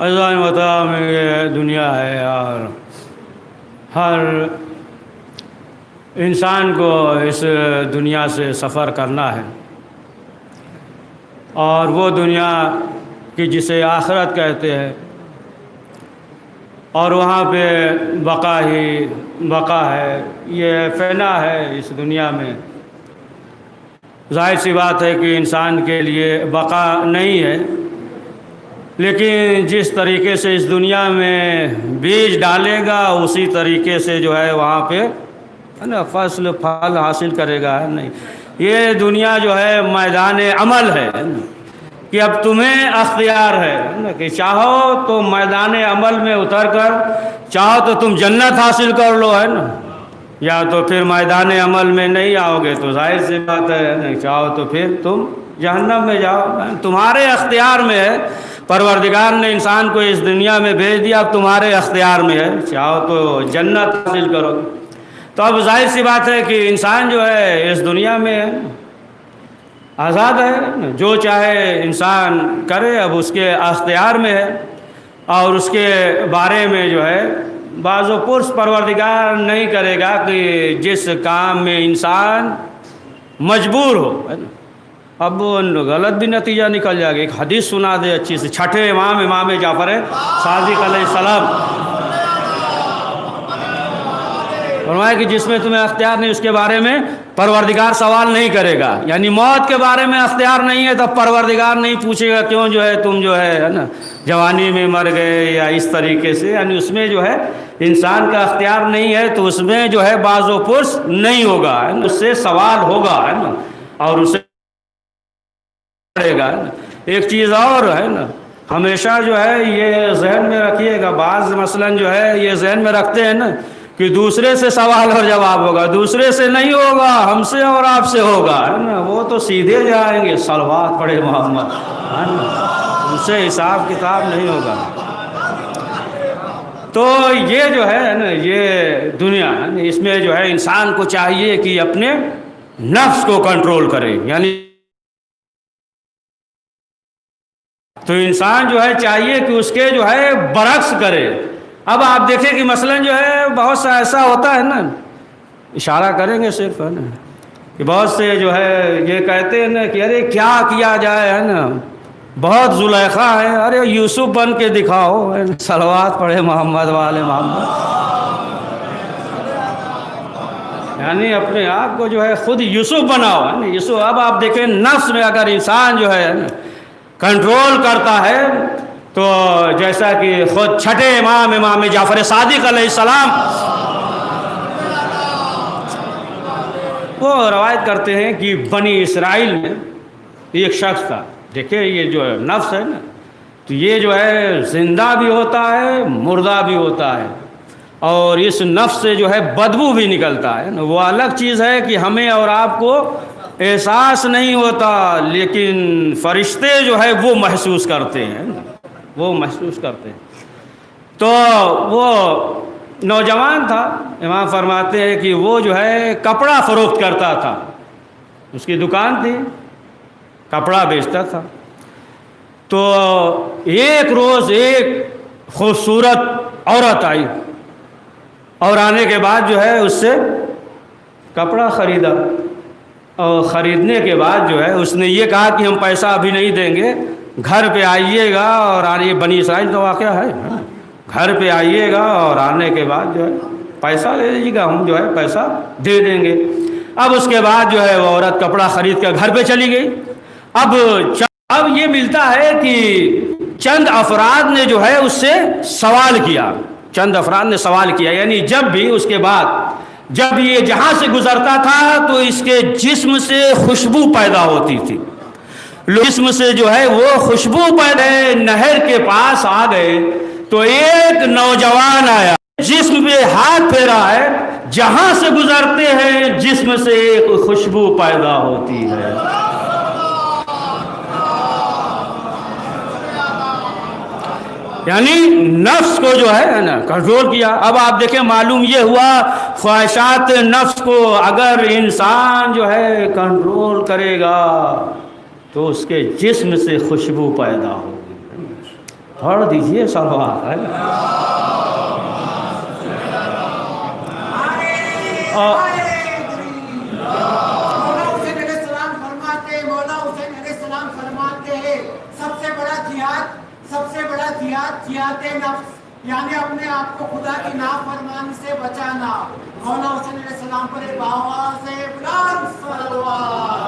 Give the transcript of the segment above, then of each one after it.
عزیزان مطلب یہ دنیا ہے اور ہر انسان کو اس دنیا سے سفر کرنا ہے، اور وہ دنیا کی جسے آخرت کہتے ہیں، اور وہاں پہ بقا ہی بقا ہے، یہ فنا ہے اس دنیا میں۔ ظاہر سی بات ہے کہ انسان کے لیے بقا نہیں ہے، لیکن جس طریقے سے اس دنیا میں بیج ڈالے گا اسی طریقے سے جو ہے وہاں پہ ہے نا فصل پھل حاصل کرے گا۔ نہیں، یہ دنیا جو ہے میدان عمل ہے کہ اب تمہیں اختیار ہے کہ چاہو تو میدان عمل میں اتر کر، چاہو تو تم جنت حاصل کر لو، ہے نا، یا تو پھر میدان عمل میں نہیں آؤ گے تو ظاہر سی بات ہے چاہو تو پھر تم جہنم میں جاؤ۔ تمہارے اختیار میں ہے، پروردگار نے انسان کو اس دنیا میں بھیج دیا، اب تمہارے اختیار میں ہے، چاہو تو جنت حاصل کرو۔ تو اب ظاہر سی بات ہے کہ انسان جو ہے اس دنیا میں آزاد ہے، جو چاہے انسان کرے، اب اس کے اختیار میں ہے، اور اس کے بارے میں جو ہے بعض و پرس پروردگار نہیں کرے گا کہ جس کام میں انسان مجبور ہو، ہے نا۔ اب غلط بھی نتیجہ نکل جائے گا۔ ایک حدیث سنا دے اچھی سے، چھٹے امام جعفر صادق علیہ السلام فرمایا کہ جس میں تمہیں اختیار نہیں اس کے بارے میں پروردگار سوال نہیں کرے گا، یعنی موت کے بارے میں اختیار نہیں ہے تب پروردگار نہیں پوچھے گا کیوں جو ہے تم جو ہے نا جوانی میں مر گئے یا اس طریقے سے، یعنی اس میں جو ہے انسان کا اختیار نہیں ہے تو اس میں جو ہے باز و پرس نہیں ہوگا، اس سے سوال ہوگا، ہے نا، اور اسے پڑے گا۔ ایک چیز اور ہے نا، ہمیشہ جو ہے یہ ذہن میں رکھیے گا، بعض مثلاً جو ہے یہ ذہن میں رکھتے ہیں نا کہ دوسرے سے سوال اور جواب ہوگا، دوسرے سے نہیں ہوگا، ہم سے اور آپ سے ہوگا، ہے نا، وہ تو سیدھے جائیں گے، صلوات پڑھے محمد، ہے نا، ان سے حساب کتاب نہیں ہوگا۔ تو یہ جو ہے نا یہ دنیا ہے، اس میں جو ہے انسان کو چاہیے کہ اپنے نفس کو کنٹرول کرے، یعنی تو انسان جو ہے چاہیے کہ اس کے جو ہے برعکس کرے۔ اب آپ دیکھیں کہ مثلاً جو ہے بہت سا ایسا ہوتا ہے نا، اشارہ کریں گے صرف، ہے نا، کہ بہت سے جو ہے یہ کہتے ہیں نا کہ ارے کیا کیا جائے، ہے نا، بہت زلیخا ہے، ارے یوسف بن کے دکھاؤ، صلوات پڑھے محمد والے محمد، یعنی اپنے آپ کو جو ہے خود یوسف بناؤ، ہے نا، یوسف۔ اب آپ دیکھیں نفس میں اگر انسان جو ہے کنٹرول کرتا ہے تو جیسا کہ خود چھٹے امام جعفر صادق علیہ السلام وہ روایت کرتے ہیں کہ بنی اسرائیل میں ایک شخص تھا، دیکھیں یہ جو نفس ہے نا تو یہ جو ہے زندہ بھی ہوتا ہے مردہ بھی ہوتا ہے، اور اس نفس سے جو ہے بدبو بھی نکلتا ہے، وہ الگ چیز ہے کہ ہمیں اور آپ کو احساس نہیں ہوتا، لیکن فرشتے جو ہے وہ محسوس کرتے ہیں، وہ محسوس کرتے ہیں۔ تو وہ نوجوان تھا، امام فرماتے ہیں کہ وہ جو ہے کپڑا فروخت کرتا تھا، اس کی دکان تھی، کپڑا بیچتا تھا۔ تو ایک روز ایک خوبصورت عورت آئی، اور آنے کے بعد جو ہے اس سے کپڑا خریدا، اور خریدنے کے بعد جو ہے اس نے یہ کہا کہ ہم پیسہ ابھی نہیں دیں گے، گھر پہ آئیے گا، اور آئیے، بنی اسرائیل کا واقعہ ہے، گھر پہ آئیے گا اور آنے کے بعد جو ہے پیسہ لے لیجیے گا، ہم جو ہے پیسہ دے دیں گے۔ اب اس کے بعد جو ہے وہ عورت کپڑا خرید کر گھر پہ چلی گئی۔ اب یہ ملتا ہے کہ چند افراد نے جو ہے اس سے سوال کیا، چند افراد نے سوال کیا، یعنی جب بھی اس کے بعد جب یہ جہاں سے گزرتا تھا تو اس کے جسم سے خوشبو پیدا ہوتی تھی، جسم سے جو ہے وہ خوشبو پیدا، نہر کے پاس آ گئے تو ایک نوجوان آیا، جسم پہ ہاتھ پھیرا ہے، جہاں سے گزرتے ہیں جسم سے ایک خوشبو پیدا ہوتی ہے۔ یعنی نفس کو جو ہے نا کنٹرول کیا۔ اب آپ دیکھیں معلوم یہ ہوا خواہشات نفس کو اگر انسان جو ہے کنٹرول کرے گا تو اس کے جسم سے خوشبو پیدا ہوگی۔ پڑھ دیجئے صلوات ہے نا. جہاد نفس، یعنی اپنے آپ کو خدا کی نافرمانی سے بچانا. مولا حسین علیہ السلام پر ایک آواز ہے بلند صلوات.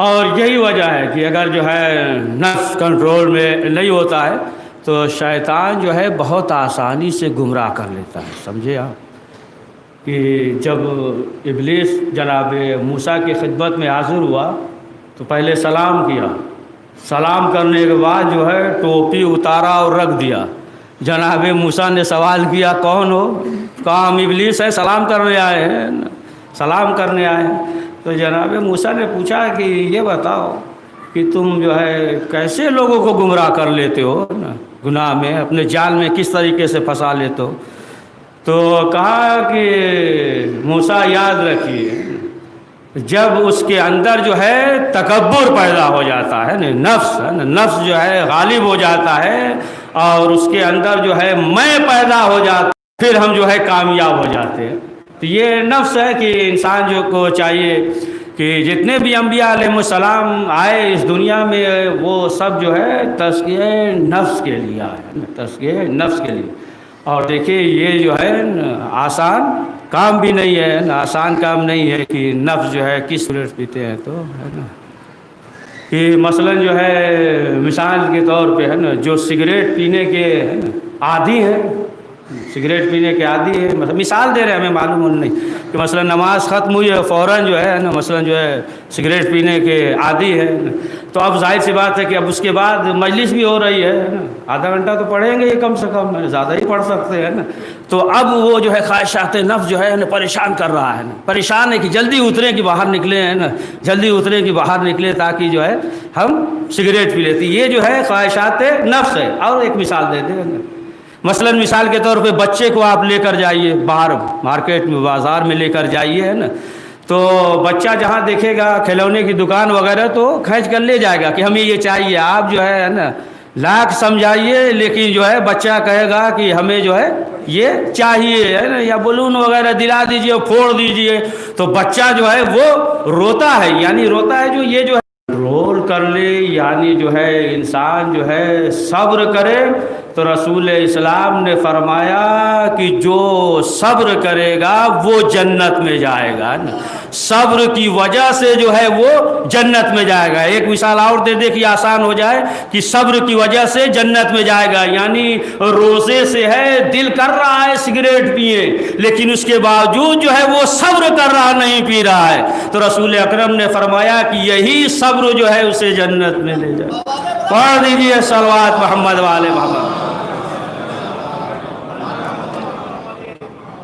اور یہی وجہ ہے کہ اگر جو ہے نفس کنٹرول میں نہیں ہوتا ہے تو شیطان جو ہے بہت آسانی سے گمراہ کر لیتا ہے. سمجھے آپ کہ جب ابلیس جناب موسیٰ کی خدمت میں حاضر ہوا تو پہلے سلام کیا، سلام کرنے کے بعد جو ہے ٹوپی اتارا اور رکھ دیا. جناب موسیٰ نے سوال کیا کون ہو؟ کہا ہم ابلیس ہے، سلام کرنے آئے ہیں، سلام کرنے آئے ہیں. تو جناب موسیٰ نے پوچھا کہ یہ بتاؤ کہ تم جو ہے کیسے لوگوں کو گمراہ کر لیتے ہو نا، گناہ میں اپنے جال میں کس طریقے سے پھنسا لیتے ہو؟ تو کہا کہ موسیٰ یاد رکھیے جب اس کے اندر جو ہے تکبر پیدا ہو جاتا ہے نفس جو ہے غالب ہو جاتا ہے اور اس کے اندر جو ہے میں پیدا ہو جاتا، پھر ہم جو ہے کامیاب ہو جاتے ہیں. تو یہ نفس ہے کہ انسان جو کو چاہیے کہ جتنے بھی انبیاء علیہ السلام آئے اس دنیا میں وہ سب جو ہے تزکیہ نفس کے لیے آئے، تزکیہ نفس کے لیے. اور دیکھیے یہ جو ہے آسان کام بھی نہیں ہے، آسان کام نہیں ہے کہ نفس جو ہے کس سگریٹ پیتے ہیں تو ہے نا کہ مثلا جو ہے مثال کے طور پہ ہے نا جو سگریٹ پینے کے ہے نا عادی ہیں، سگریٹ پینے کے عادی ہے، مثال دے رہے ہیں، ہمیں معلوم نہیں کہ مثلا نماز ختم ہوئی ہے فوراً جو ہے نا مثلا جو ہے سگریٹ پینے کے عادی ہے تو اب ظاہر سی بات ہے کہ اب اس کے بعد مجلس بھی ہو رہی ہے نا، آدھا گھنٹہ تو پڑھیں گے یہ کم سے کم، زیادہ ہی پڑھ سکتے ہیں نا. تو اب وہ جو ہے خواہشات نفس جو ہے نا پریشان کر رہا ہے نا، پریشان ہے کہ جلدی اتریں کہ باہر نکلے ہیں نا، جلدی اتریں کہ باہر نکلے تاکہ جو ہے ہم سگریٹ پی لیتے. یہ جو ہے خواہشات نفس ہے. اور ایک مثال دیتے ہیں نا، مثلا مثال کے طور پہ بچے کو آپ لے کر جائیے باہر مارکیٹ میں بازار میں لے کر جائیے ہے نا، تو بچہ جہاں دیکھے گا کھلونے کی دکان وغیرہ تو کھینچ کر لے جائے گا کہ ہمیں یہ چاہیے. آپ جو ہے نا لاکھ سمجھائیے لیکن جو ہے بچہ کہے گا کہ ہمیں جو ہے یہ چاہیے ہے نا، یا بلون وغیرہ دلا دیجئے پھوڑ دیجئے. تو بچہ جو ہے وہ روتا ہے، یعنی روتا ہے جو یہ جو ہے رول کر لے، یعنی جو ہے انسان جو ہے صبر کرے. تو رسول اسلام نے فرمایا کہ جو صبر کرے گا وہ جنت میں جائے گا. صبر کی وجہ سے جو ہے وہ جنت میں جائے گا. ایک مثال اور دے دے کہ آسان ہو جائے کہ صبر کی وجہ سے جنت میں جائے گا، یعنی روزے سے ہے دل کر رہا ہے سگریٹ پیے لیکن اس کے باوجود جو ہے وہ صبر کر رہا نہیں پی رہا ہے. تو رسول اکرم نے فرمایا کہ یہی صبر جو ہے اسے جنت میں لے جائے. پڑھ دیجئے صلوات محمد والے محمد.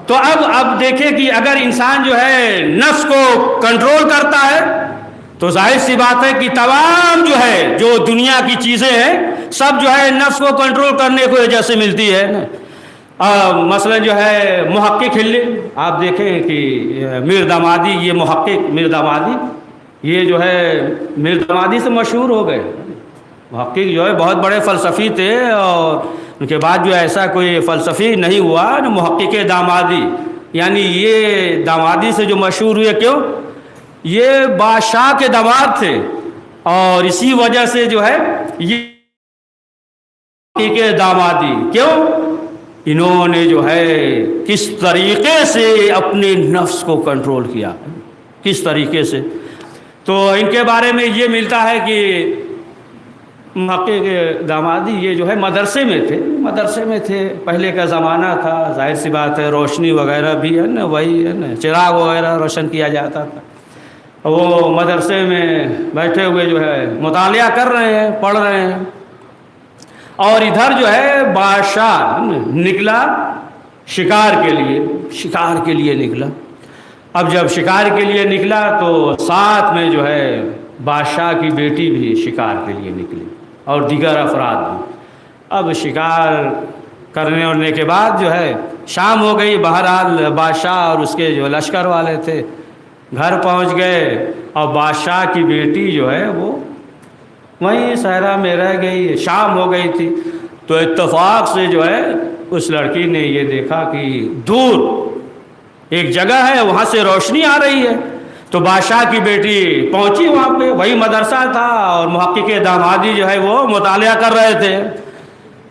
تو اب دیکھیں کہ اگر انسان جو ہے نفس کو کنٹرول کرتا ہے تو ظاہر سی بات ہے کہ تمام جو ہے جو دنیا کی چیزیں ہیں سب جو ہے نفس کو کنٹرول کرنے کی وجہ سے ملتی ہے نا. مثلا جو ہے محقق ہلے، آپ دیکھیں کہ میر دامادی، یہ محقق میر دامادی یہ جو ہے میر دامادی سے مشہور ہو گئے. محقق جو ہے بہت بڑے فلسفی تھے اور ان کے بعد جو ایسا کوئی فلسفی نہیں ہوا نا. محقق دامادی یعنی یہ دامادی سے جو مشہور ہوئے، کیوں؟ یہ بادشاہ کے داماد تھے اور اسی وجہ سے جو ہے یہ محقق دامادی. کیوں؟ انہوں نے جو ہے کس طریقے سے اپنے نفس کو کنٹرول کیا، کس طریقے سے. تو ان کے بارے میں یہ ملتا ہے کہ محقق دامادی یہ جو ہے مدرسے میں تھے. پہلے کا زمانہ تھا، ظاہر سی بات ہے روشنی وغیرہ بھی ہے نا، وہی ہے نا چراغ وغیرہ روشن کیا جاتا تھا. وہ مدرسے میں بیٹھے ہوئے جو ہے مطالعہ کر رہے ہیں، پڑھ رہے ہیں اور ادھر جو ہے بادشاہ نکلا شکار کے لیے نکلا. اب جب شکار کے لیے نکلا تو ساتھ میں جو ہے بادشاہ کی بیٹی بھی شکار کے لیے نکلی اور دیگر افراد بھی. اب شکار کرنے کے بعد جو ہے شام ہو گئی. بہرحال بادشاہ اور اس کے جو لشکر والے تھے گھر پہنچ گئے اور بادشاہ کی بیٹی جو ہے وہ وہیں صحرا میں رہ گئی، شام ہو گئی تھی۔ تو اتفاق سے جو ہے اس لڑکی نے یہ دیکھا کہ دور ایک جگہ ہے، وہاں سے روشنی آ رہی ہے۔ تو بادشاہ کی بیٹی پہنچی وہاں پہ، وہی مدرسہ تھا، اور محقق دامادی جو ہے وہ مطالعہ کر رہے تھے۔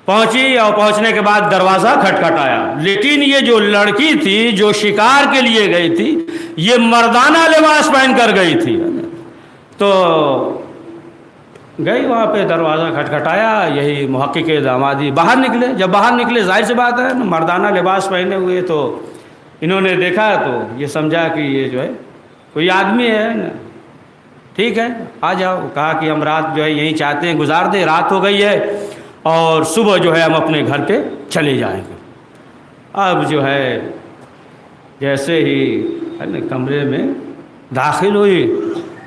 پہنچی اور پہنچنے کے بعد دروازہ کھٹکھٹایا، لیکن یہ جو لڑکی تھی جو شکار کے لیے گئی تھی یہ مردانہ لباس پہن کر گئی تھی۔ تو گئی وہاں پہ، دروازہ کھٹکھٹایا، یہی محقق دامادی باہر نکلے۔ جب باہر نکلے ظاہر سی بات ہے مردانہ لباس پہنے ہوئے، تو انہوں نے دیکھا تو یہ سمجھا کہ یہ جو ہے کوئی آدمی ہے نا، ٹھیک ہے آ جاؤ۔ کہا کہ ہم رات جو ہے یہیں چاہتے ہیں گزار دیں، رات ہو گئی ہے اور صبح جو ہے ہم اپنے گھر پہ چلے جائیں گے۔ اب جو ہے جیسے ہی کمرے میں داخل ہوئی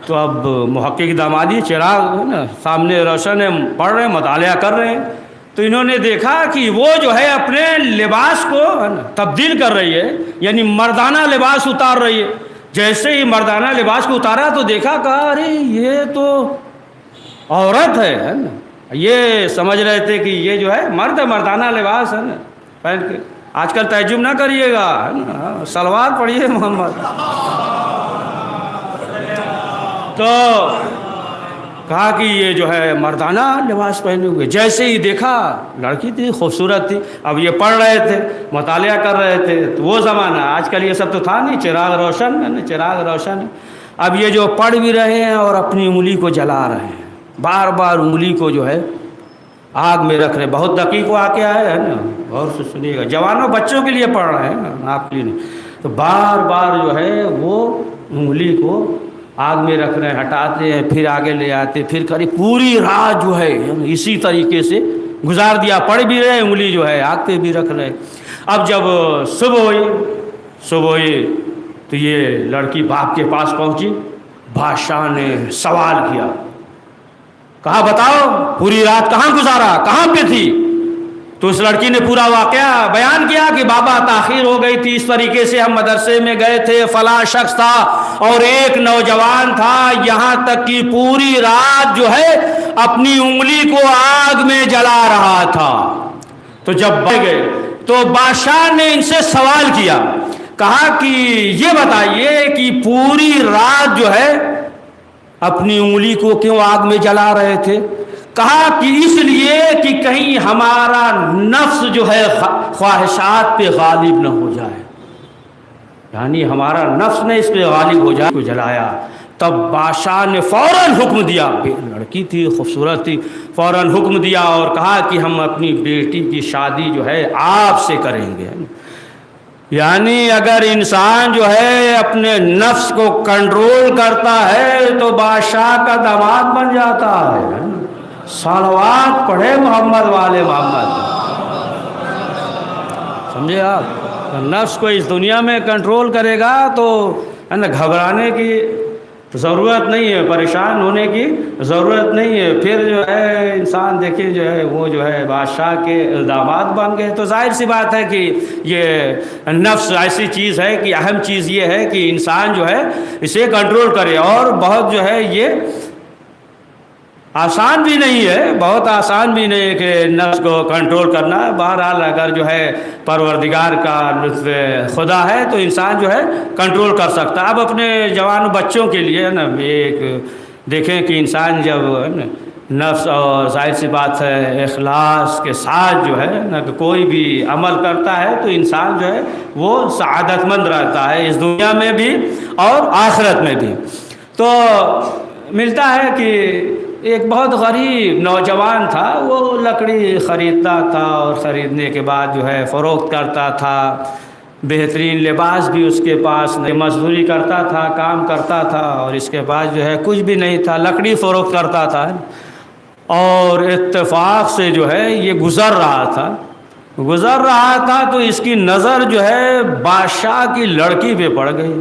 تو اب محقق دامادی چراغ ہے نا سامنے روشن ہے، پڑھ رہے ہیں، مطالعہ کر رہے ہیں۔ تو انہوں نے دیکھا کہ وہ جو ہے اپنے لباس کو تبدیل کر رہی ہے، یعنی مردانہ لباس اتار رہی ہے۔ جیسے ہی مردانہ لباس کو اتارا تو دیکھا، کہا ارے یہ تو عورت ہے نا۔ یہ سمجھ رہے تھے کہ یہ جو ہے مرد ہے، مردانہ لباس ہے نا پہن کے۔ آج کل تعجب نہ کریے گا ہے نا، سلوار پڑھیے محمد۔ تو کہا کہ یہ جو ہے مردانہ لباس پہنے ہوئے۔ جیسے ہی دیکھا لڑکی تھی، خوبصورت تھی۔ اب یہ پڑھ رہے تھے، مطالعہ کر رہے تھے، تو وہ زمانہ، آج کل یہ سب تو تھا نہیں، چراغ روشن ہے نا، چراغ روشن ہے۔ اب یہ جو پڑھ بھی رہے ہیں اور اپنی انگلی کو جلا رہے ہیں، بار بار انگلی کو جو ہے آگ میں رکھ رہے ہیں۔ بہت دقیق واقعہ ہے نا، غور سے سنیے گا، جوانوں بچوں کے لیے پڑھ رہے ہیں نا، آپ کے لیے نہیں۔ تو بار بار جو ہے وہ انگلی کو آگ میں رکھ رہے ہیں، ہٹاتے ہیں، پھر آگے لے آتے، پھر قریب پوری رات جو ہے اسی طریقے سے گزار دیا۔ پڑھ بھی رہے، انگلی جو ہے آگ پہ بھی رکھ رہے۔ اب جب صبح ہوئی تو یہ لڑکی باپ کے پاس پہنچی۔ بادشاہ نے سوال کیا، کہا بتاؤ پوری رات کہاں گزارا، کہاں پہ تھی؟ تو اس لڑکی نے پورا واقعہ بیان کیا کہ بابا تاخیر ہو گئی تھی، اس طریقے سے ہم مدرسے میں گئے تھے، فلاں شخص تھا اور ایک نوجوان تھا، یہاں تک کہ پوری رات جو ہے اپنی انگلی کو آگ میں جلا رہا تھا۔ تو جب گئے تو بادشاہ نے ان سے سوال کیا، کہا کہ یہ بتائیے کہ پوری رات جو ہے اپنی انگلی کو کیوں آگ میں جلا رہے تھے؟ کہا کہ اس لیے کہ کہیں ہمارا نفس جو ہے خواہشات پہ غالب نہ ہو جائے، یعنی ہمارا نفس نے اس پہ غالب ہو جائے، کو جلایا۔ تب بادشاہ نے فوراً حکم دیا، لڑکی تھی خوبصورت تھی، فوراً حکم دیا اور کہا کہ ہم اپنی بیٹی کی شادی جو ہے آپ سے کریں گے۔ یعنی اگر انسان جو ہے اپنے نفس کو کنٹرول کرتا ہے تو بادشاہ کا داماد بن جاتا ہے۔ صلوات پڑھے محمد والے محمد، سمجھے آپ؟ نفس کو اس دنیا میں کنٹرول کرے گا تو ہے نا گھبرانے کی ضرورت نہیں ہے، پریشان ہونے کی ضرورت نہیں ہے۔ پھر جو ہے انسان دیکھیں جو ہے وہ جو ہے بادشاہ کے داماد بن گئے، تو ظاہر سی بات ہے کہ یہ نفس ایسی چیز ہے کہ اہم چیز یہ ہے کہ انسان جو ہے اسے کنٹرول کرے، اور بہت جو ہے یہ آسان بھی نہیں ہے، بہت آسان بھی نہیں ہے کہ نفس کو کنٹرول کرنا۔ بہرحال اگر جو ہے پروردگار کا لطف خدا ہے تو انسان جو ہے کنٹرول کر سکتا ہے۔ اب اپنے جوان بچوں کے لیے نا ایک دیکھیں کہ انسان جب نفس اور ظاہر سی بات ہے اخلاص کے ساتھ جو ہے نا کوئی بھی عمل کرتا ہے تو انسان جو ہے وہ سعادت مند رہتا ہے، اس دنیا میں بھی اور آخرت میں بھی۔ تو ملتا ہے کہ ایک بہت غریب نوجوان تھا، وہ لکڑی خریدتا تھا اور خریدنے کے بعد جو ہے فروخت کرتا تھا، بہترین لباس بھی اس کے پاس نہیں، مزدوری کرتا تھا، کام کرتا تھا، اور اس کے بعد جو ہے کچھ بھی نہیں تھا، لکڑی فروخت کرتا تھا۔ اور اتفاق سے جو ہے یہ گزر رہا تھا تو اس کی نظر جو ہے بادشاہ کی لڑکی پہ پڑ گئی،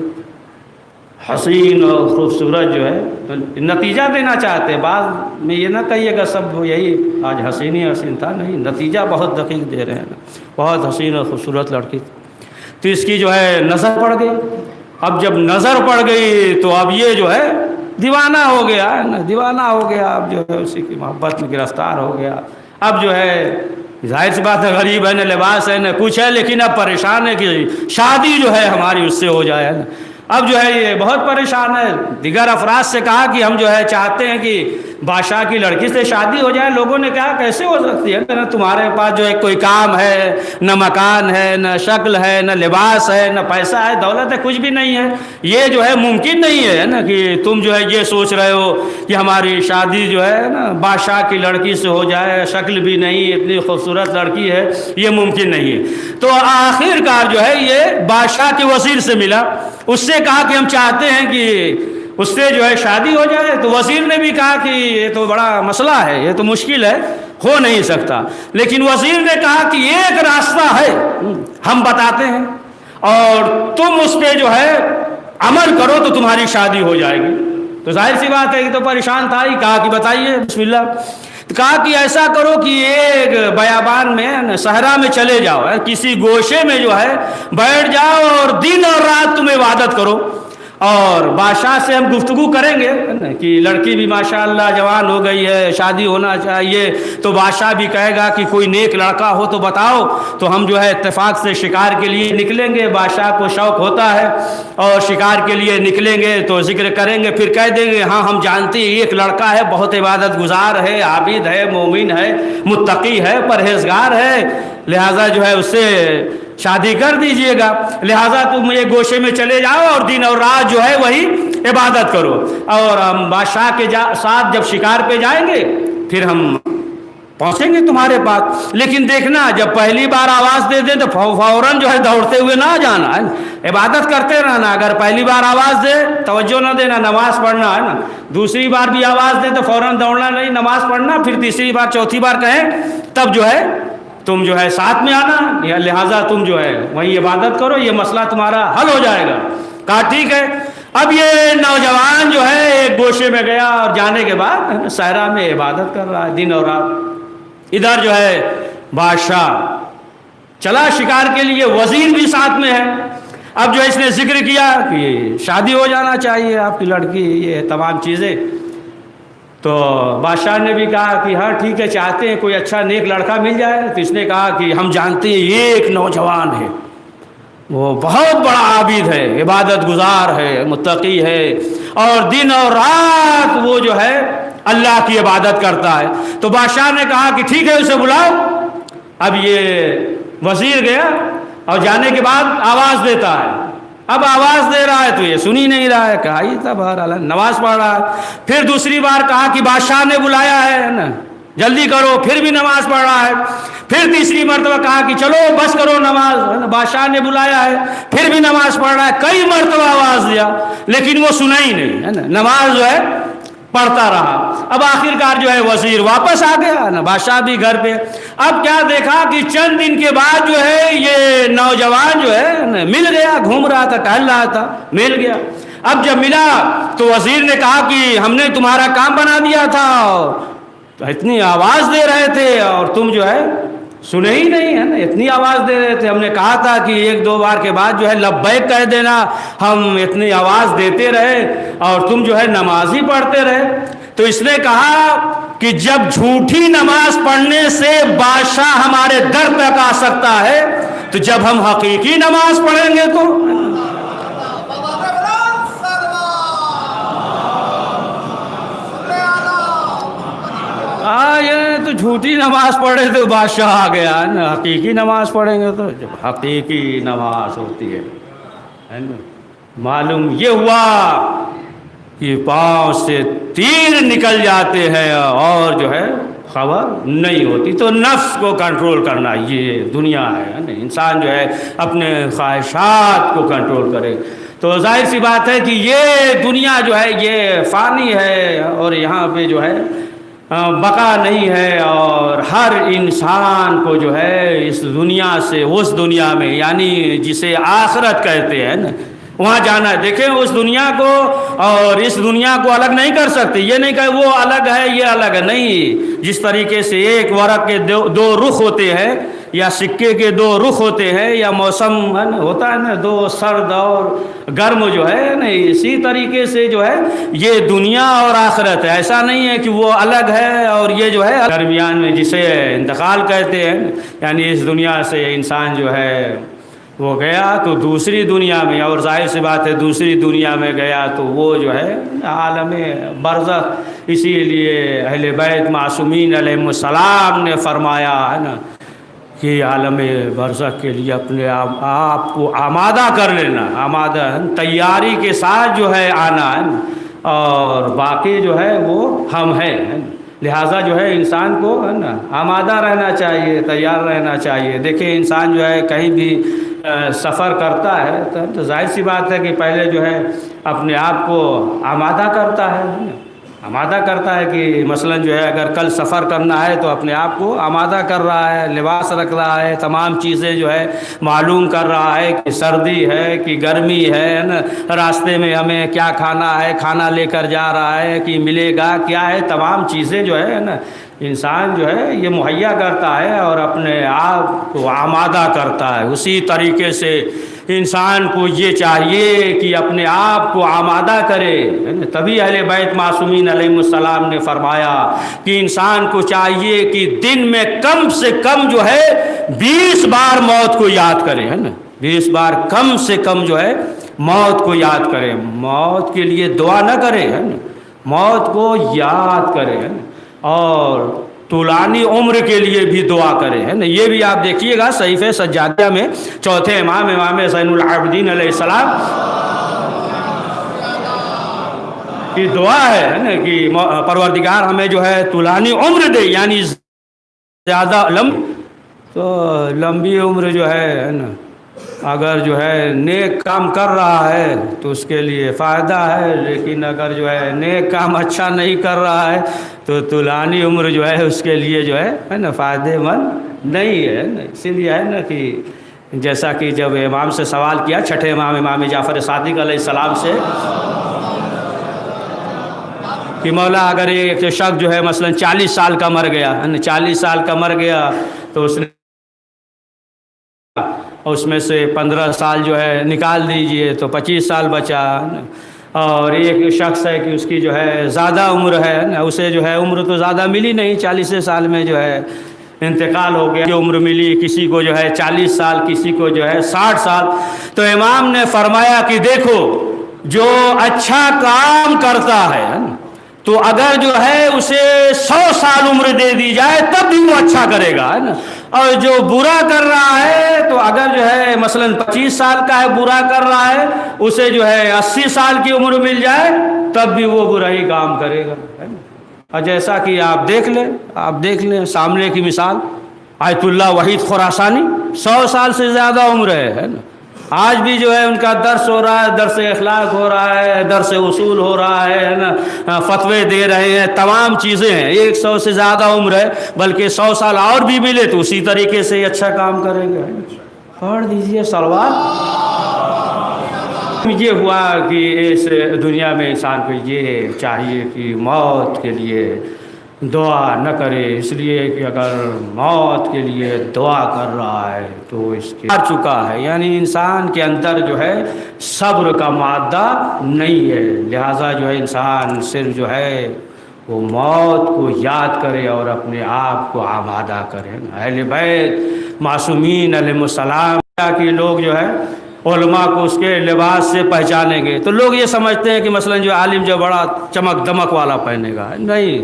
حسین اور خوبصورت جو ہے۔ تو نتیجہ دینا چاہتے، بعد میں یہ نہ کہیے گا سب یہی آج حسین ہی حسین تھا، نہیں، نتیجہ بہت دقیق دے رہے ہیں، بہت حسین اور خوبصورت لڑکی تو اس کی جو ہے نظر پڑ گئی۔ اب جب نظر پڑ گئی تو اب یہ جو ہے دیوانہ ہو گیا ہے نا، دیوانہ ہو گیا، اب جو ہے اسی کی محبت میں گرفتار ہو گیا. اب جو ہے ظاہر سی بات ہے، غریب ہے، نہ لباس ہے نہ کچھ ہے، لیکن اب پریشان ہے کہ شادی جو ہے ہماری اس سے ہو جائے نا. اب جو ہے یہ بہت پریشان ہے. دیگر افراد سے کہا کہ ہم جو ہے چاہتے ہیں کہ بادشاہ کی لڑکی سے شادی ہو جائے. لوگوں نے کہا کیسے ہو سکتی ہے، نہ تمہارے پاس جو ہے کوئی کام ہے، نہ مکان ہے، نہ شکل ہے، نہ لباس ہے، نہ پیسہ ہے، دولت ہے، کچھ بھی نہیں ہے. یہ جو ہے ممکن نہیں ہے نا کہ تم جو ہے یہ سوچ رہے ہو کہ ہماری شادی جو ہے نا بادشاہ کی لڑکی سے ہو جائے، شکل بھی نہیں، اتنی خوبصورت لڑکی ہے، یہ ممکن نہیں ہے. تو آخر کار جو ہے یہ بادشاہ کے وزیر سے ملا، اس سے کہا کہ ہم چاہتے ہیں کہ اس سے جو ہے شادی ہو جائے. تو وزیر نے بھی کہا کہ یہ تو بڑا مسئلہ ہے، یہ تو مشکل ہے، ہو نہیں سکتا. لیکن وزیر نے کہا کہ ایک راستہ ہے، ہم بتاتے ہیں، اور تم اس پہ جو ہے عمل کرو تو تمہاری شادی ہو جائے گی. تو ظاہر سی بات ہے کہ تو پریشان تھا ہی. کہا کہ بتائیے. بسم اللہ. کہا کہ ایسا کرو کہ ایک بیابان میں صحرا میں چلے جاؤ، کسی گوشے میں جو ہے بیٹھ جاؤ اور دن اور رات تم عبادت کرو، اور بادشاہ سے ہم گفتگو کریں گے کہ لڑکی بھی ماشاءاللہ جوان ہو گئی ہے، شادی ہونا چاہیے. تو بادشاہ بھی کہے گا کہ کوئی نیک لڑکا ہو تو بتاؤ، تو ہم جو ہے اتفاق سے شکار کے لیے نکلیں گے. بادشاہ کو شوق ہوتا ہے اور شکار کے لیے نکلیں گے تو ذکر کریں گے، پھر کہہ دیں گے ہاں ہم جانتے ہیں ایک لڑکا ہے، بہت عبادت گزار ہے، عابد ہے، مومن ہے، متقی ہے، پرہیزگار ہے، لہٰذا جو ہے اس سے شادی کر دیجئے گا. لہٰذا تم یہ گوشے میں چلے جاؤ اور دن اور رات جو ہے وہی عبادت کرو، اور ہم بادشاہ کے ساتھ جب شکار پہ جائیں گے پھر ہم پہنچیں گے تمہارے پاس. لیکن دیکھنا جب پہلی بار آواز دے دیں تو فوراً جو ہے دوڑتے ہوئے نہ جانا ہے، عبادت کرتے رہنا. اگر پہلی بار آواز دے توجہ نہ دینا، نماز پڑھنا ہے نا. دوسری بار بھی آواز دے تو فوراً دوڑنا نہیں، نماز پڑھنا. پھر تیسری بار چوتھی بار کہیں تب جو ہے تم جو ہے ساتھ میں آنا، لہٰذا تم جو ہے وہی عبادت کرو، یہ مسئلہ تمہارا حل ہو جائے گا. کہا ٹھیک ہے. اب یہ نوجوان جو ہے ایک گوشے میں گیا اور جانے کے بعد صحرا میں عبادت کر رہا ہے دن اور رات. ادھر جو ہے بادشاہ چلا شکار کے لیے، وزیر بھی ساتھ میں ہے. اب جو اس نے ذکر کیا کہ شادی ہو جانا چاہیے آپ کی لڑکی، یہ تمام چیزیں. تو بادشاہ نے بھی کہا کہ ہاں ٹھیک ہے، چاہتے ہیں کوئی اچھا نیک لڑکا مل جائے. تو اس نے کہا کہ ہم جانتے ہیں ایک نوجوان ہے، وہ بہت بڑا عابد ہے، عبادت گزار ہے، متقی ہے، اور دن اور رات وہ جو ہے اللہ کی عبادت کرتا ہے. تو بادشاہ نے کہا کہ ٹھیک ہے اسے بلاؤ. اب یہ وزیر گیا اور جانے کے بعد آواز دیتا ہے. اب آواز دے رہا ہے تو یہ سن ہی نہیں رہا ہے. کہا یہ تب بہرحال نماز پڑھ رہا ہے. پھر دوسری بار کہا کہ بادشاہ نے بلایا ہے نا، جلدی کرو. پھر بھی نماز پڑھ رہا ہے. پھر تیسری مرتبہ کہا کہ چلو بس کرو نماز، بادشاہ نے بلایا ہے. پھر بھی نماز پڑھ رہا ہے. کئی مرتبہ آواز دیا لیکن وہ سنا ہی نہیں ہے نا، نماز جو ہے پڑھتا رہا. اب آخر کار جو ہے وزیر واپس آ گیا نا، بادشاہ بھی گھر پہ. اب کیا دیکھا کہ چند دن کے بعد جو ہے یہ نوجوان جو ہے مل گیا، گھوم رہا تھا، ٹہل رہا تھا، مل گیا. اب جب ملا تو وزیر نے کہا کہ ہم نے تمہارا کام بنا دیا تھا، اتنی آواز دے رہے تھے اور تم جو ہے سنے ہی نہیں ہے نا، اتنی آواز دے رہے تھے. ہم نے کہا تھا کہ ایک دو بار کے بعد جو ہے لبیک کہہ دینا، ہم اتنی آواز دیتے رہے اور تم جو ہے نماز ہی پڑھتے رہے. تو اس نے کہا کہ جب جھوٹی نماز پڑھنے سے بادشاہ ہمارے در تک آ سکتا ہے تو جب ہم حقیقی نماز پڑھیں گے تو یہ تو جھوٹی نماز پڑھے تو بادشاہ آ گیا نا، حقیقی نماز پڑھیں گے تو جب حقیقی نماز ہوتی ہے نا. معلوم یہ ہوا کہ پاؤں سے تیر نکل جاتے ہیں اور جو ہے خبر نہیں ہوتی. تو نفس کو کنٹرول کرنا یہ دنیا ہے نا. انسان جو ہے اپنے خواہشات کو کنٹرول کرے. تو ظاہر سی بات ہے کہ یہ دنیا جو ہے یہ فانی ہے اور یہاں پہ جو ہے بقا نہیں ہے. اور ہر انسان کو جو ہے اس دنیا سے اس دنیا میں، یعنی جسے آخرت کہتے ہیں نا، وہاں جانا ہے. دیکھیں اس دنیا کو اور اس دنیا کو الگ نہیں کر سکتے. یہ نہیں کہ وہ الگ ہے یہ الگ ہے، نہیں. جس طریقے سے ایک ورق کے دو رخ ہوتے ہیں، یا سکے کے دو رخ ہوتے ہیں، یا موسم ہے نا ہوتا ہے نا دو سرد اور گرم جو ہے نا، اسی طریقے سے جو ہے یہ دنیا اور آخرت ہے، ایسا نہیں ہے کہ وہ الگ ہے اور یہ جو ہے درمیان میں، جسے انتقال کہتے ہیں، یعنی اس دنیا سے انسان جو ہے وہ گیا تو دوسری دنیا میں، اور ظاہر سی بات ہے دوسری دنیا میں گیا تو وہ جو ہے عالم برزخ، اسی لیے اہل بیت معصومین علیہ السلام نے فرمایا ہے نا کہ عالم برزخ کے لیے اپنے آپ کو آمادہ کر لینا، آمادہ تیاری کے ساتھ جو ہے آنا ہے، اور باقی جو ہے وہ ہم ہیں، لہٰذا جو ہے انسان کو ہے نا آمادہ رہنا چاہیے، تیار رہنا چاہیے۔ دیکھیں انسان جو ہے کہیں بھی سفر کرتا ہے تو ظاہر سی بات ہے کہ پہلے جو ہے اپنے آپ کو آمادہ کرتا ہے، آمادہ کرتا ہے کہ مثلا جو ہے اگر کل سفر کرنا ہے تو اپنے آپ کو آمادہ کر رہا ہے، لباس رکھ رہا ہے، تمام چیزیں جو ہے معلوم کر رہا ہے کہ سردی ہے کہ گرمی ہے نا، راستے میں ہمیں کیا کھانا ہے، کھانا لے کر جا رہا ہے کہ ملے گا کیا ہے، تمام چیزیں جو ہے نا انسان جو ہے یہ مہیا کرتا ہے اور اپنے آپ کو آمادہ کرتا ہے۔ اسی طریقے سے انسان کو یہ چاہیے کہ اپنے آپ کو آمادہ کرے، تبھی اہل بیت معصومین علیہ السلام نے فرمایا کہ انسان کو چاہیے کہ دن میں کم سے کم جو ہے 20 بار موت کو یاد کرے، ہے نا 20 بار کم سے کم جو ہے موت کو یاد کرے، موت کے لیے دعا نہ کرے، ہے نا موت کو یاد کرے، ہے نا اور طولانی عمر کے لیے بھی دعا کرے، ہے نا۔ یہ بھی آپ دیکھیے گا صحیفہ سجادیہ میں چوتھے امام زین العابدین علیہ السلام کی دعا ہے نا کہ پروردگار ہمیں جو ہے طولانی عمر دے، یعنی زیادہ لمبی عمر جو ہے نا اگر جو ہے نیک کام کر رہا ہے تو اس کے لیے فائدہ ہے، لیکن اگر جو ہے نیک کام اچھا نہیں کر رہا ہے تو طولانی عمر جو ہے اس کے لیے جو ہے نا فائدہ مند نہیں ہے نا۔ اسی لیے ہے نا کہ جیسا کہ جب امام سے سوال کیا چھٹے امام جعفر صادق علیہ السلام سے کہ مولا اگر ایک شخص جو ہے مثلا 40 سال کا مر گیا ہے نا، 40 سال کا مر گیا تو اس میں سے 15 سال جو ہے نکال دیجئے تو 25 سال بچا، اور ایک شخص ہے کہ اس کی جو ہے زیادہ عمر ہے نا، اسے جو ہے عمر تو زیادہ ملی نہیں، 40 سال میں جو ہے انتقال ہو گیا، عمر ملی کسی کو جو ہے 40 سال، کسی کو جو ہے 60 سال۔ تو امام نے فرمایا کہ دیکھو جو اچھا کام کرتا ہے تو اگر جو ہے اسے 100 سال عمر دے دی جائے تب بھی وہ اچھا کرے گا، ہے نا، اور جو برا کر رہا ہے تو اگر جو ہے مثلا 25 سال کا ہے برا کر رہا ہے، اسے جو ہے 80 سال کی عمر مل جائے تب بھی وہ برا ہی کام کرے گا، ہے نا۔ اور جیسا کہ آپ دیکھ لیں سامنے کی مثال آیت اللہ وحید خراسانی، 100 سال سے زیادہ عمر ہے نا، آج بھی جو ہے ان کا درس ہو رہا ہے، درس اخلاق ہو رہا ہے، درس اصول ہو رہا ہے نا، فتوے دے رہے ہیں، تمام چیزیں ہیں، 100 سے زیادہ عمر ہے، بلکہ 100 سال اور بھی ملے تو اسی طریقے سے اچھا کام کریں گے۔ پڑھ دیجئے صلوات۔ یہ ہوا کہ اس دنیا میں انسان کو یہ چاہیے کہ موت کے لیے دعا نہ کرے، اس لیے کہ اگر موت کے لیے دعا کر رہا ہے تو اس کے مر چکا ہے، یعنی انسان کے اندر جو ہے صبر کا مادہ نہیں ہے، لہٰذا جو ہے انسان صرف جو ہے وہ موت کو یاد کرے اور اپنے آپ کو آمادہ کرے۔ اہل بیت معصومین علیہ السلام کہ لوگ جو ہے علماء کو اس کے لباس سے پہچانیں گے تو لوگ یہ سمجھتے ہیں کہ مثلا جو عالم جو بڑا چمک دمک والا پہنے گا، نہیں،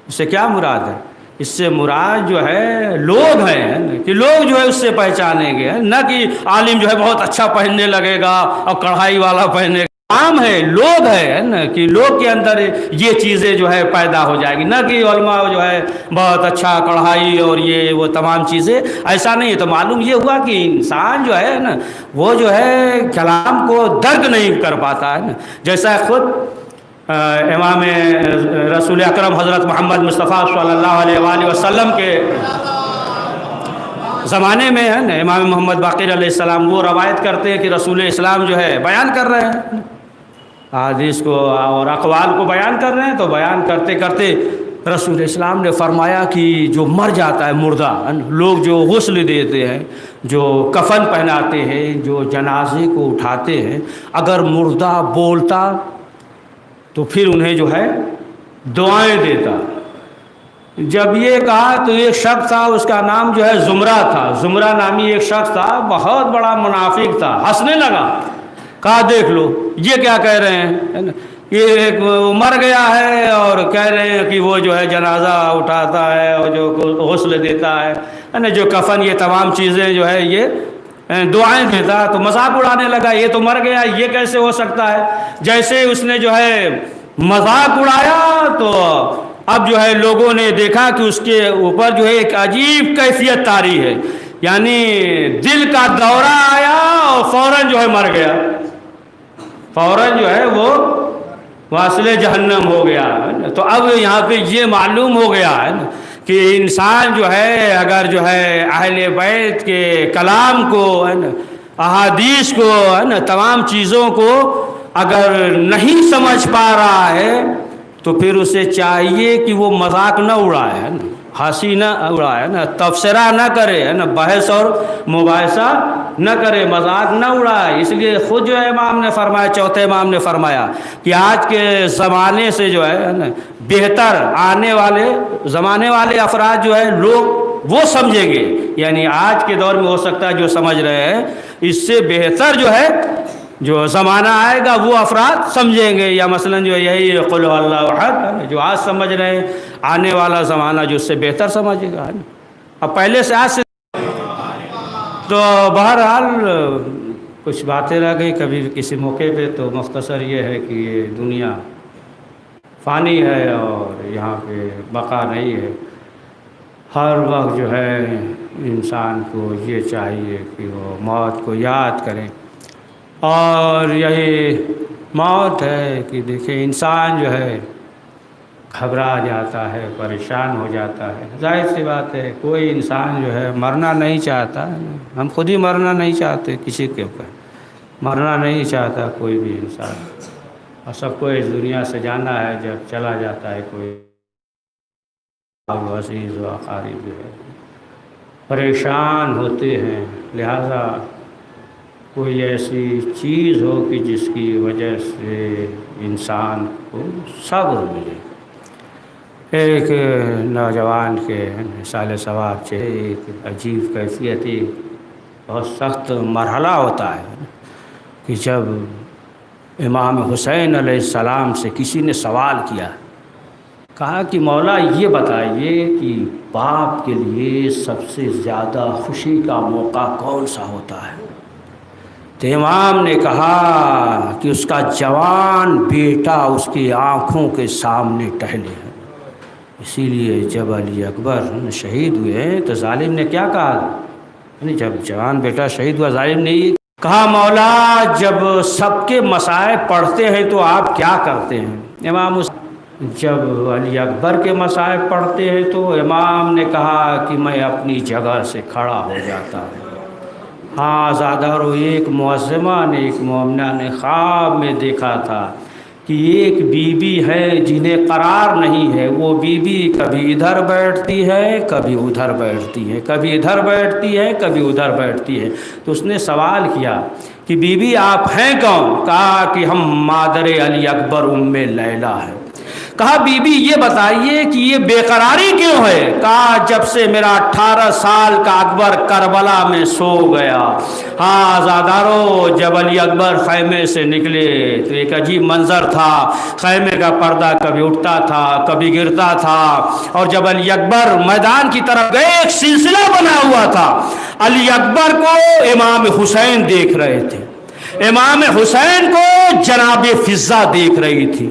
اس سے کیا مراد ہے؟ اس سے مراد جو ہے لوگ ہیں کہ لوگ جو ہے اس سے پہچانیں گے، نہ کہ عالم جو ہے بہت اچھا پہننے لگے گا اور کڑھائی والا پہنے گا۔ عام ہے، لوگ ہے نا کہ لوگ کے اندر یہ چیزیں جو ہے پیدا ہو جائے گی، نہ کہ علماء جو ہے بہت اچھا کڑھائی اور یہ وہ تمام چیزیں، ایسا نہیں ہے۔ تو معلوم یہ ہوا کہ انسان جو ہے نا وہ جو ہے کلام کو درک نہیں کر پاتا ہے نا، جیسا خود امام رسول اکرم حضرت محمد مصطفیٰ صلی اللہ علیہ وآلہ وسلم کے زمانے میں ہے نا امام محمد باقر علیہ السلام وہ روایت کرتے ہیں کہ رسول اسلام جو ہے بیان کر رہے ہیں حدیث کو اور اقوال کو بیان کر رہے ہیں، تو بیان کرتے کرتے رسول اسلام نے فرمایا کہ جو مر جاتا ہے مردہ، لوگ جو غسل دیتے ہیں، جو کفن پہناتے ہیں، جو جنازے کو اٹھاتے ہیں، اگر مردہ بولتا تو پھر انہیں جو ہے دعائیں دیتا۔ جب یہ کہا تو ایک شخص تھا، اس کا نام جو ہے زمرہ تھا، زمرہ نامی ایک شخص تھا، بہت بڑا منافق تھا، ہنسنے لگا، کہا دیکھ لو یہ کیا کہہ رہے ہیں، یہ ایک مر گیا ہے اور کہہ رہے ہیں کہ وہ جو ہے جنازہ اٹھاتا ہے اور جو غسل دیتا ہے، جو کفن، یہ تمام چیزیں جو ہے یہ دعائیں دیتا، تو مذاق اڑانے لگا، یہ تو مر گیا، یہ کیسے ہو سکتا ہے۔ جیسے اس نے جو ہے مذاق اڑایا تو اب جو ہے لوگوں نے دیکھا کہ اس کے اوپر جو ہے ایک عجیب کیفیت طاری ہے، یعنی دل کا دورہ آیا اور فوراً جو ہے مر گیا، فوراً جو ہے وہ واصل جہنم ہو گیا۔ تو اب یہاں پہ یہ معلوم ہو گیا ہے کہ انسان جو ہے اگر جو ہے اہل بیت کے کلام کو احادیث کو تمام چیزوں کو اگر نہیں سمجھ پا رہا ہے تو پھر اسے چاہیے کہ وہ مذاق نہ اڑائے، ہنسی نہ اڑائے، تبصرہ نہ کرے، بحث اور مباحثہ نہ کرے، مذاق نہ اڑائے۔ اس لیے خود جو ہے امام نے فرمایا، چوتھے امام نے فرمایا کہ آج کے زمانے سے جو ہے بہتر آنے والے زمانے والے افراد جو ہے لوگ وہ سمجھیں گے، یعنی آج کے دور میں ہو سکتا ہے جو سمجھ رہے ہیں اس سے بہتر جو ہے جو زمانہ آئے گا وہ افراد سمجھیں گے، یا مثلا جو یہی قل هو اللہ احد جو آج سمجھ رہے ہیں، آنے والا زمانہ جو اس سے بہتر سمجھے گا۔ اب پہلے سے آج سے تو بہرحال کچھ باتیں رہ گئی کبھی کسی موقع پہ، تو مختصر یہ ہے کہ یہ دنیا فانی ہے اور یہاں پہ بقا نہیں ہے۔ ہر وقت جو ہے انسان کو یہ چاہیے کہ وہ موت کو یاد کرے، اور یہی موت ہے کہ دیکھیں انسان جو ہے گھبرا جاتا ہے، پریشان ہو جاتا ہے۔ ظاہر سی بات ہے کوئی انسان جو ہے مرنا نہیں چاہتا، ہم خود ہی مرنا نہیں چاہتے، کسی کے اوپر مرنا نہیں چاہتا کوئی بھی انسان، اور سب کو اس دنیا سے جانا ہے، جب چلا جاتا ہے کوئی عزیز و اقارب جو ہے پریشان ہوتے ہیں۔ لہذا کوئی ایسی چیز ہو کہ جس کی وجہ سے انسان کو صبر ملے۔ ایک نوجوان کے سال ثواب سے ایک عجیب کیفیت، بہت سخت مرحلہ ہوتا ہے کہ جب امام حسین علیہ السلام سے کسی نے سوال کیا، کہا کہ مولا یہ بتائیے کہ باپ کے لیے سب سے زیادہ خوشی کا موقع کون سا ہوتا ہے؟ تو امام نے کہا کہ اس کا جوان بیٹا اس کی آنکھوں کے سامنے ٹہلے ہیں۔ اسی لیے جب علی اکبر شہید ہوئے تو ظالم نے کیا کہا، یعنی جب جوان بیٹا شہید ہوا ظالم نے یہ کہا مولا جب سب کے مصائب پڑھتے ہیں تو آپ کیا کرتے ہیں؟ امام جب علی اکبر کے مصائب پڑھتے ہیں تو امام نے کہا کہ میں اپنی جگہ سے کھڑا ہو جاتا ہوں۔ ہاں زادارو، ایک معظمہ نے، ایک مومنہ نے خواب میں دیکھا تھا کہ ایک بی بی ہے جنہیں قرار نہیں ہے، وہ بی بی کبھی ادھر بیٹھتی ہے کبھی ادھر بیٹھتی ہے، کبھی ادھر بیٹھتی ہے کبھی ادھر بیٹھتی ہے۔ تو اس نے سوال کیا کہ بی بی آپ ہیں کون؟ کہا کہ ہم مادر علی اکبر ام لیلہ ہیں۔ کہا بی بی یہ بتائیے کہ یہ بے قراری کیوں ہے؟ کہا جب سے میرا 18 سال کا اکبر کربلا میں سو گیا۔ ہاں زادارو، جب علی اکبر خیمے سے نکلے تو ایک عجیب منظر تھا، خیمے کا پردہ کبھی اٹھتا تھا کبھی گرتا تھا، اور جب علی اکبر میدان کی طرف گئے ایک سلسلہ بنا ہوا تھا، علی اکبر کو امام حسین دیکھ رہے تھے، امام حسین کو جناب فضہ دیکھ رہی تھی،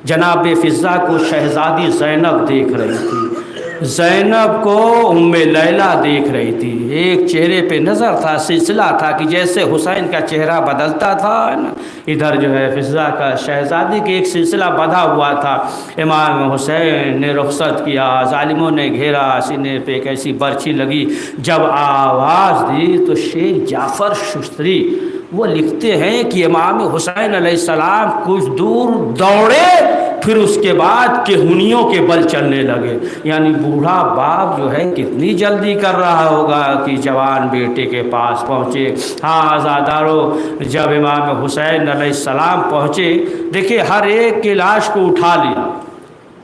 جناب فضہ کو شہزادی زینب دیکھ رہی تھی، زینب کو ام لیلہ دیکھ رہی تھی۔ ایک چہرے پہ نظر تھا، سلسلہ تھا کہ جیسے حسین کا چہرہ بدلتا تھا نا، ادھر جو ہے فضہ کا شہزادی کے ایک سلسلہ بدھا ہوا تھا۔ امام حسین نے رخصت کیا، ظالموں نے گھیرا، سینے پہ ایک ایسی برچھی لگی، جب آواز دی تو شیخ جعفر شستری وہ لکھتے ہیں کہ امام حسین علیہ السلام کچھ دور دوڑے، پھر اس کے بعد کہنیوں کے بل چلنے لگے. یعنی بوڑھا باپ جو ہے کتنی جلدی کر رہا ہوگا کہ جوان بیٹے کے پاس پہنچے. ہاں عزادارو، جب امام حسین علیہ السلام پہنچے، دیکھیں ہر ایک کی لاش کو اٹھا لیا،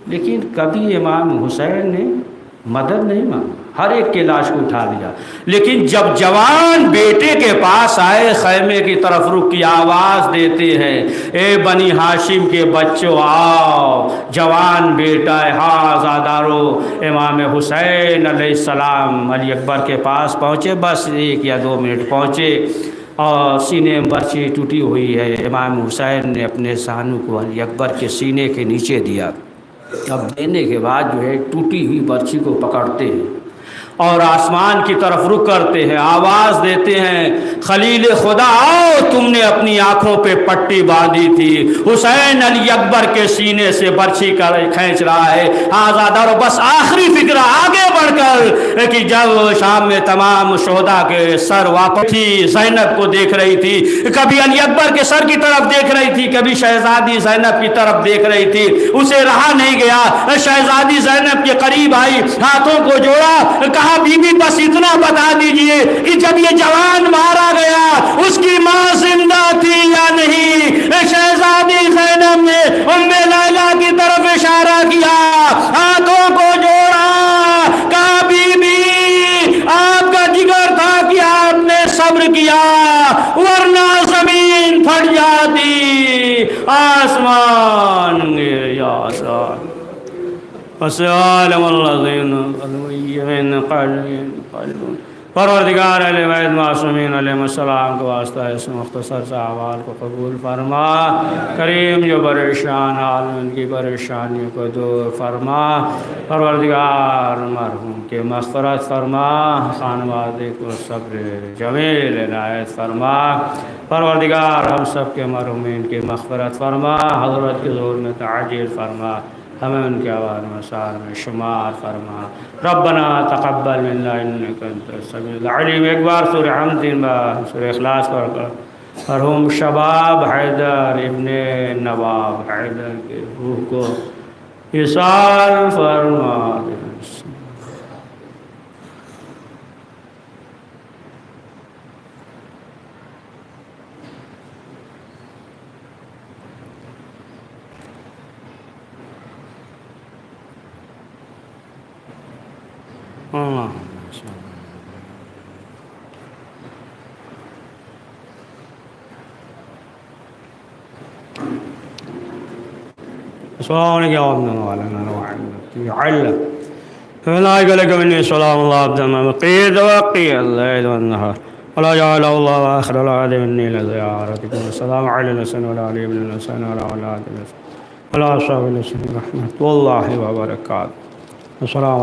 لیکن کبھی امام حسین نے مدد نہیں مانگی، ہر ایک کی لاش کو اٹھا لیا. لیکن جب جوان بیٹے کے پاس آئے، خیمے کی طرف رخ کی، آواز دیتے ہیں اے بنی ہاشم کے بچوں آؤ، جوان بیٹا ہے. ہاں عزادارو، امام حسین علیہ السلام علی اکبر کے پاس پہنچے، بس 1 یا 2 منٹ پہنچے، اور سینے میں برچھی ٹوٹی ہوئی ہے. امام حسین نے اپنے سانو کو علی اکبر کے سینے کے نیچے دیا. اب دینے کے بعد جو ہے ٹوٹی ہوئی برچھی کو پکڑتے ہیں اور آسمان کی طرف رخ کرتے ہیں، آواز دیتے ہیں خلیل خدا آؤ، تم نے اپنی آنکھوں پہ پٹی باندھی تھی. حسین علی اکبر کے سینے سے برچھی کا کھینچ رہا ہے. آزادارو، بس آخری فکرہ آگے بڑھ کر کہ جب شام میں تمام شہداء کے سر واپس تھی، زینب کو دیکھ رہی تھی، کبھی علی اکبر کے سر کی طرف دیکھ رہی تھی، کبھی شہزادی زینب کی طرف دیکھ رہی تھی. اسے رہا نہیں گیا، شہزادی زینب کے قریب آئی، ہاتھوں کو جوڑا، کہا بی بی بس اتنا بتا دیجئے کہ جب یہ جوان مارا گیا اس کی ماں زندہ تھی یا نہیں. شہزادی زینب نے ام لیلا کی طرف اشارہ کیا، ہاتھوں کو جوڑا، کہا بی بی آپ کا جگر تھا کہ آپ نے صبر کیا، ورنہ زمین پھٹ جاتی، آسمان یا آسمان. وسلام پروردگار اہل بیت معصومین علیہ السلام کے واسطہ اس مختصر سے اعمال کو قبول فرما. کریم جو پریشان حال میں ان کی پریشانیوں کو دور فرما. پروردگار مرحوم کے مغفرت فرما، خانوادے کو صبر جمیل عنایت فرما. پروردگار ہم سب کے مرحومین کی مغفرت فرما، حضرت کے ظہور میں تعجیل فرما، ہمیں ان کے آوان مسار میں شمار فرما. ربنا تقبل منا انک انت السمیع العلیم. ایک بار سورہ حمد، 3 بار سورہ اخلاص پڑھ کر مرحوم شباب حیدر ابن نواب حیدر کے روح کو ایصال فرما دے. السلام علیکم ورحمۃ اللہ فملائکہ لک منی سلام اللہ عبد المقید وقی اللیل والنہار ولا جعل اللہ آخر العہد منی لزیارتکم. السلام علی الحسن وعلی علی بن الحسن وعلی اولاد الحسن وعلی اصحاب الحسن رحمۃ اللہ وبرکاتہ. السلام